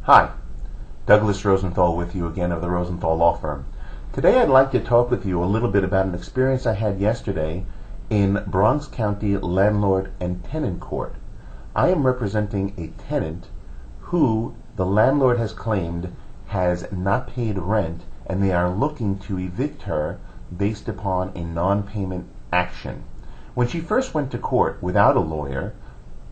Hi, Douglas Rosenthal with you again of the Rosenthal Law Firm. Today I'd like to talk with you a little bit about an experience I had yesterday in Bronx County Landlord and Tenant Court. I am representing a tenant who the landlord has claimed has not paid rent, and they are looking to evict her based upon a non-payment action. When she first went to court without a lawyer,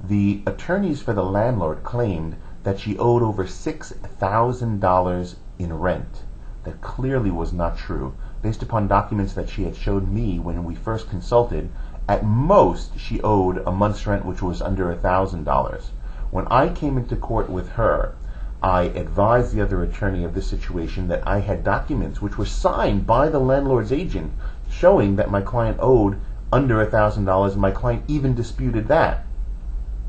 the attorneys for the landlord claimed that she owed over $6,000 in rent. That clearly was not true. Based upon documents that she had showed me when we first consulted, at most she owed a month's rent which was under $1,000. When I came into court with her, I advised the other attorney of this situation that I had documents which were signed by the landlord's agent showing that my client owed under $1,000, and my client even disputed that.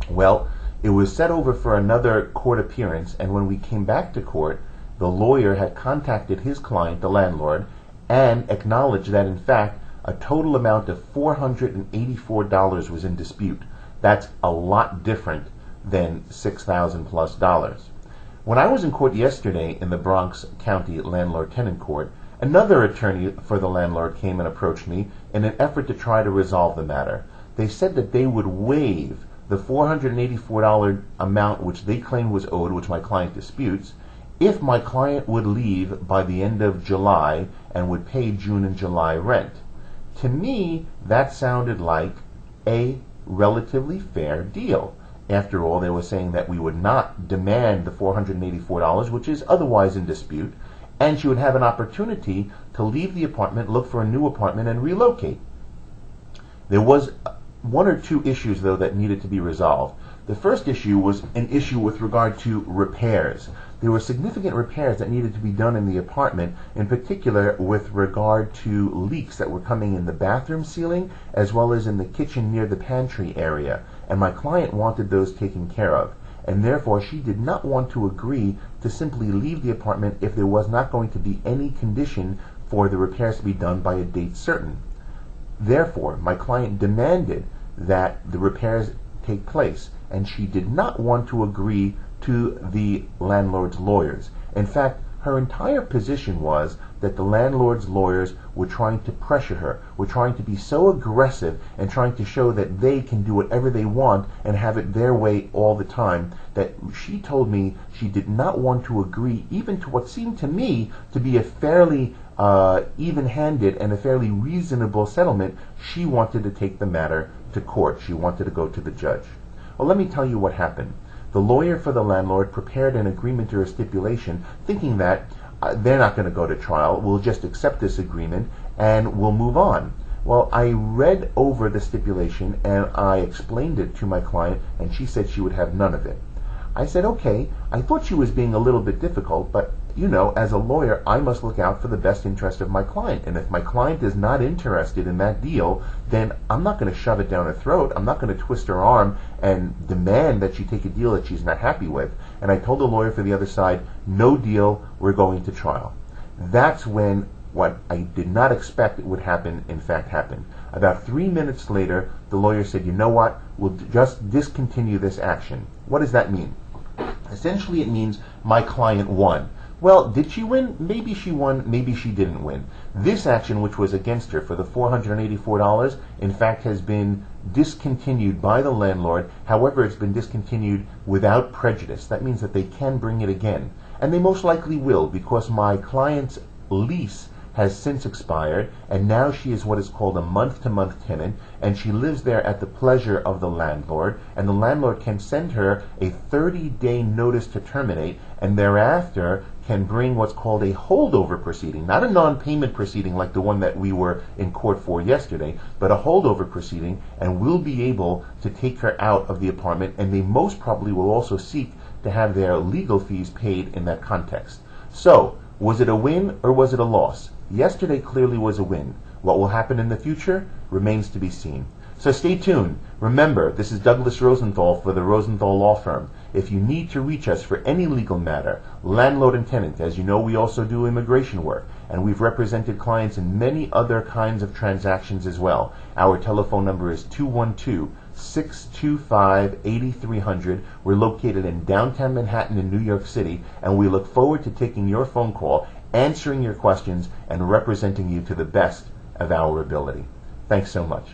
Well, it was set over for another court appearance, and when we came back to court, the lawyer had contacted his client, the landlord, and acknowledged that in fact a total amount of $484 was in dispute. That's a lot different than $6,000 plus. When I was in court yesterday in the Bronx County Landlord Tenant Court, another attorney for the landlord came and approached me in an effort to try to resolve the matter. They said that they would waive the $484 amount which they claimed was owed, which my client disputes, if my client would leave by the end of July and would pay June and July rent. To me, that sounded like a relatively fair deal. After all, they were saying that we would not demand the $484, which is otherwise in dispute, and she would have an opportunity to leave the apartment, look for a new apartment, and relocate. There was one or two issues, though, that needed to be resolved. The first issue was an issue with regard to repairs. There were significant repairs that needed to be done in the apartment, in particular with regard to leaks that were coming in the bathroom ceiling as well as in the kitchen near the pantry area, and my client wanted those taken care of, and therefore she did not want to agree to simply leave the apartment if there was not going to be any condition for the repairs to be done by a date certain. Therefore, my client demanded that the repairs take place, and she did not want to agree to the landlord's lawyers. In fact, her entire position was that the landlord's lawyers were trying to pressure her, were trying to be so aggressive and trying to show that they can do whatever they want and have it their way all the time, that she told me she did not want to agree even to what seemed to me to be a fairly even-handed and a fairly reasonable settlement. She wanted to take the matter to court. She wanted to go to the judge. Well, let me tell you what happened. The lawyer for the landlord prepared an agreement or a stipulation thinking that they're not going to go to trial, we'll just accept this agreement and we'll move on. Well, I read over the stipulation and I explained it to my client, and she said she would have none of it. I said, okay, I thought she was being a little bit difficult, but you know, as a lawyer, I must look out for the best interest of my client. And if my client is not interested in that deal, then I'm not going to shove it down her throat. I'm not going to twist her arm and demand that she take a deal that she's not happy with. And I told the lawyer for the other side, no deal, we're going to trial. That's when what I did not expect would happen, in fact, happened. About 3 minutes later, the lawyer said, you know what, we'll just discontinue this action. What does that mean? Essentially, it means my client won. Well, did she win? Maybe she won, maybe she didn't win. This action, which was against her for the $484, in fact has been discontinued by the landlord. However, it's been discontinued without prejudice. That means that they can bring it again. And they most likely will, because my client's lease has since expired, and now she is what is called a month-to-month tenant, and she lives there at the pleasure of the landlord, and the landlord can send her a 30-day notice to terminate, and thereafter can bring what's called a holdover proceeding, not a non-payment proceeding like the one that we were in court for yesterday, but a holdover proceeding, and will be able to take her out of the apartment, and they most probably will also seek to have their legal fees paid in that context. So, was it a win or was it a loss? Yesterday clearly was a win. What will happen in the future remains to be seen. So stay tuned. Remember, this is Douglas Rosenthal for the Rosenthal Law Firm. If you need to reach us for any legal matter, landlord and tenant, as you know, we also do immigration work, and we've represented clients in many other kinds of transactions as well. Our telephone number is 212 625-8300. We're located in downtown Manhattan in New York City, and we look forward to taking your phone call, answering your questions, and representing you to the best of our ability. Thanks so much.